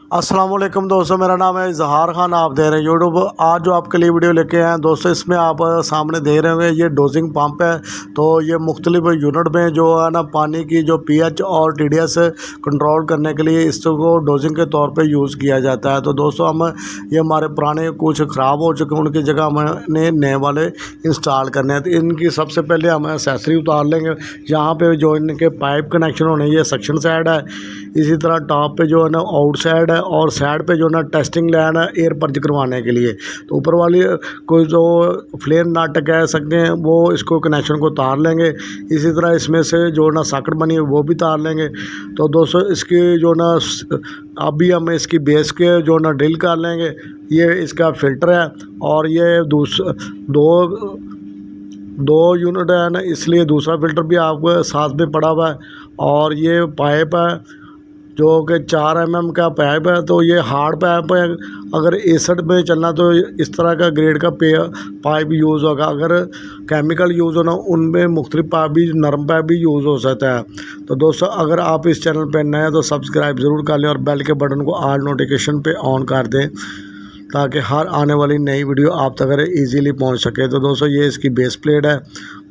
अस्सलाम वालेकुम दोस्तों, मेरा नाम है इजहार खान। आप दे रहे हैं यूट्यूब। आज जो आपके लिए वीडियो लेके आए हैं दोस्तों, इसमें आप सामने देख रहे होंगे ये डोजिंग पंप है। तो ये मुख्तलिफ यूनिट में जो है ना पानी की जो पीएच और टीडीएस कंट्रोल करने के लिए इसको डोजिंग के तौर पे यूज़ किया जाता है। तो दोस्तों हम ये हमारे पुराने कुछ ख़राब हो चुके हैं, उनकी जगह हमने नए वाले इंस्टॉल करने हैं। तो इनकी सबसे पहले हम एक्सेसरी उतार लेंगे। यहाँ पे जो इनके पाइप कनेक्शन होने, ये सक्शन साइड है। इसी तरह टॉप पे जो है ना आउट साइड है, और साइड पे जो ना टेस्टिंग लाइन है एयर पर्ज करवाने के लिए। तो ऊपर वाली कोई जो फ्लेयर नट कह सकते हैं वो इसको कनेक्शन को तार लेंगे। इसी तरह इसमें से जो ना सॉकेट बनी है वो भी तार लेंगे। तो दोस्तों इसकी जो ना अभी हम इसकी बेस के जो ना ड्रिल कर लेंगे। ये इसका फ़िल्टर है और ये दो यूनिट है ना, इसलिए दूसरा फ़िल्टर भी आपको साथ में पड़ा हुआ है। और ये पाइप है जो कि 4 mm का पाइप है। तो ये हार्ड पाइप है। अगर एसिड में चलना तो इस तरह का ग्रेड का पाइप यूज़ होगा। अगर केमिकल यूज़ होना उनमें मुख्तलिफ पाइप भी, नरम पाइप भी यूज़ हो सकता है। तो दोस्तों अगर आप इस चैनल पर नए हैं तो सब्सक्राइब ज़रूर कर लें और बेल के बटन को ऑल नोटिफिकेशन पे ऑन कर दें, ताकि हर आने वाली नई वीडियो आप तक ईज़िली पहुँच सके। तो दोस्तों ये इसकी बेस प्लेट है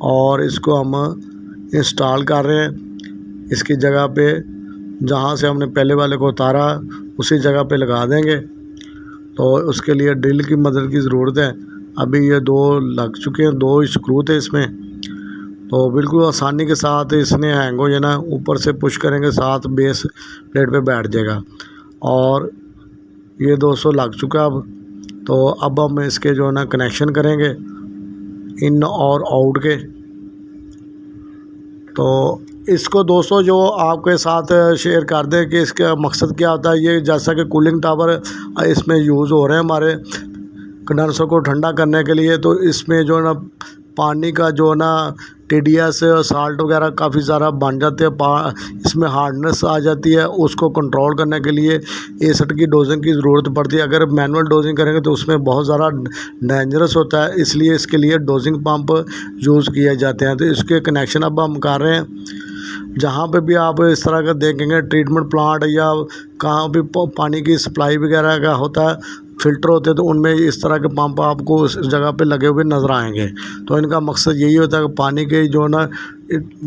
और इसको हम इंस्टॉल कर रहे हैं। इसकी जगह पे जहाँ से हमने पहले वाले को उतारा उसी जगह पे लगा देंगे। तो उसके लिए ड्रिल की मदद की ज़रूरत है। अभी ये 2 लग चुके हैं, 2 स्क्रू थे इसमें। तो बिल्कुल आसानी के साथ इसने हैंग हो जाना। ऊपर से पुश करेंगे साथ बेस प्लेट पे बैठ जाएगा। और ये 200 लग चुका अब। तो अब हम इसके जो है ना कनेक्शन करेंगे इन और आउट के। तो इसको दोस्तों जो आपके साथ शेयर कर दें कि इसका मकसद क्या होता है। ये जैसा कि कूलिंग टावर इसमें यूज़ हो रहे हैं हमारे कंडेंसर को ठंडा करने के लिए। तो इसमें जो ना पानी का जो ना टीडीएस साल्ट वगैरह काफ़ी ज़्यादा बन जाते हैं, इसमें हार्डनेस आ जाती है। उसको कंट्रोल करने के लिए एसिड की डोजिंग की ज़रूरत पड़ती है। अगर मैनुअल डोजिंग करेंगे तो उसमें बहुत ज़्यादा डेंजरस होता है, इसलिए इसके लिए डोजिंग पंप यूज़ किए जाते हैं। तो इसके कनेक्शन अब हम कर रहे हैं। जहाँ पे भी आप इस तरह का देखेंगे ट्रीटमेंट प्लांट या कहाँ भी पानी की सप्लाई वगैरह का होता है, फ़िल्टर होते हैं, तो उनमें इस तरह के पंप आपको उस जगह पे लगे हुए नज़र आएंगे। तो इनका मकसद यही होता है कि पानी के जो ना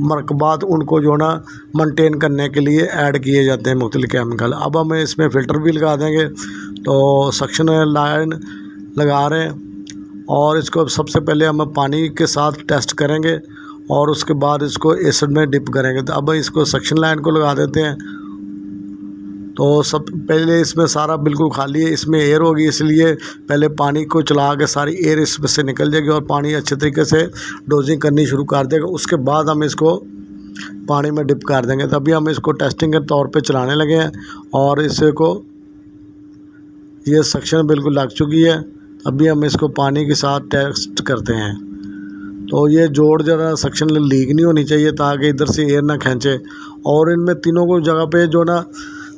मरकबात उनको जो ना मेंटेन करने के लिए ऐड किए जाते हैं मुख्तलिफ केमिकल। अब हम इसमें फ़िल्टर भी लगा देंगे। तो सक्शन लाइन लगा रहे हैं और इसको सबसे पहले हम पानी के साथ टेस्ट करेंगे और उसके बाद इसको एसिड में डिप करेंगे। तो अब इसको सक्शन लाइन को लगा देते हैं। तो सब पहले इसमें सारा बिल्कुल खाली है, इसमें एयर होगी, इसलिए पहले पानी को चला के सारी एयर इसमें से निकल जाएगी और पानी अच्छे तरीके से डोजिंग करनी शुरू कर देगा। उसके बाद हम इसको पानी में डिप कर देंगे। तभी हम इसको टेस्टिंग के तौर पे चलाने लगे हैं। और इसको ये सक्शन बिल्कुल लग चुकी है। अभी हम इसको पानी के साथ टेस्ट करते हैं। तो ये जोड़ ज़रा सक्शन लीक नहीं होनी चाहिए ताकि इधर से एयर ना खींचे। और इनमें तीनों को जगह पे जो ना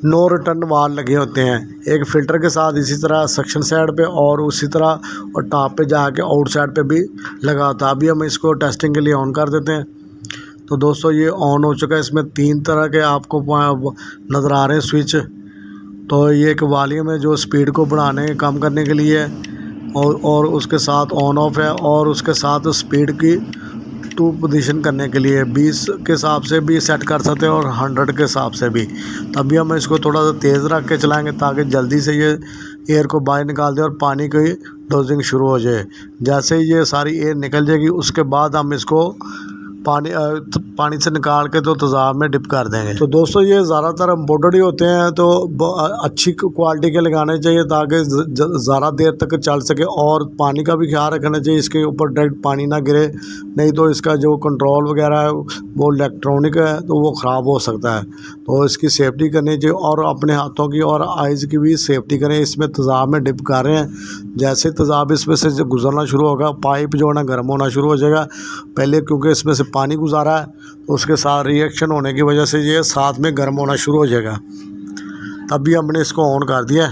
नो रिटर्न वाल लगे होते हैं, एक फ़िल्टर के साथ, इसी तरह सक्शन साइड पे और उसी तरह और टॉप पे जाके आउट साइड पे भी लगा होता है। अभी हम इसको टेस्टिंग के लिए ऑन कर देते हैं। तो दोस्तों ये ऑन हो चुका है। इसमें 3 तरह के आपको नज़र आ रहे हैं स्विच। तो ये एक वॉल्यूम है जो स्पीड को बढ़ाने कम करने के लिए है, और उसके साथ ऑन ऑफ है, और उसके साथ स्पीड की 2 पोजीशन करने के लिए 20 के हिसाब से भी सेट कर सकते हैं और 100 के हिसाब से भी। तभी हम इसको थोड़ा सा तेज़ रख के चलाएंगे ताकि जल्दी से ये एयर को बाहर निकाल दें और पानी की डोजिंग शुरू हो जाए। जैसे ही ये सारी एयर निकल जाएगी उसके बाद हम इसको पानी से निकाल के तो तेज़ाब में डिप कर देंगे। तो दोस्तों ये ज़्यादातर इम्पोर्टेड ही होते हैं, तो अच्छी क्वालिटी के लगाने चाहिए ताकि ज़्यादा देर तक चल सके। और पानी का भी ख्याल रखना चाहिए, इसके ऊपर डायरेक्ट पानी ना गिरे, नहीं तो इसका जो कंट्रोल वगैरह है वो इलेक्ट्रॉनिक है तो वो ख़राब हो सकता है। तो इसकी सेफ्टी करनी चाहिए और अपने हाथों की और आइज़ की भी सेफ्टी करें। इसमें तेज़ाब में डिप कर रहे हैं। जैसे तेज़ाब इसमें से गुजरना शुरू होगा, पाइप जो है ना गर्म होना शुरू हो जाएगा। पहले क्योंकि इसमें से पानी गुजारा है तो उसके साथ रिएक्शन होने की वजह से ये साथ में गर्म होना शुरू हो जाएगा। तभी हमने इसको ऑन कर दिया।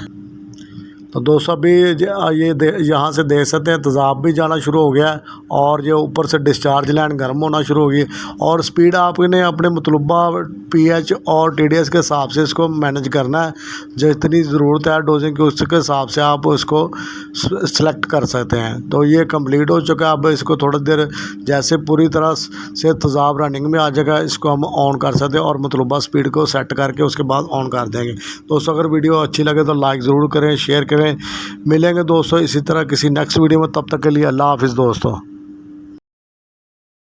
तो दोस्तों अभी ये यहाँ से देख सकते हैं तेज़ाब भी जाना शुरू हो गया है और ये ऊपर से डिस्चार्ज लाइन गर्म होना शुरू होगी। और स्पीड आपने अपने मतलूबा पीएच और टीडीएस के हिसाब से इसको मैनेज करना है। जितनी ज़रूरत है डोजिंग की उसके हिसाब से आप इसको सेलेक्ट कर सकते हैं। तो ये कंप्लीट हो चुका है। अब इसको थोड़ी देर जैसे पूरी तरह से तेज़ाब रनिंग में आ जाएगा, इसको हम ऑन कर सकते हैं और मतलूबा स्पीड को सेट करके उसके बाद ऑन कर देंगे। दोस्तों अगर वीडियो अच्छी लगे तो लाइक ज़रूर करें, शेयर करें। मिलेंगे दोस्तों इसी तरह किसी नेक्स्ट वीडियो में, तब तक के लिए अल्लाह हाफ़िज़ दोस्तों।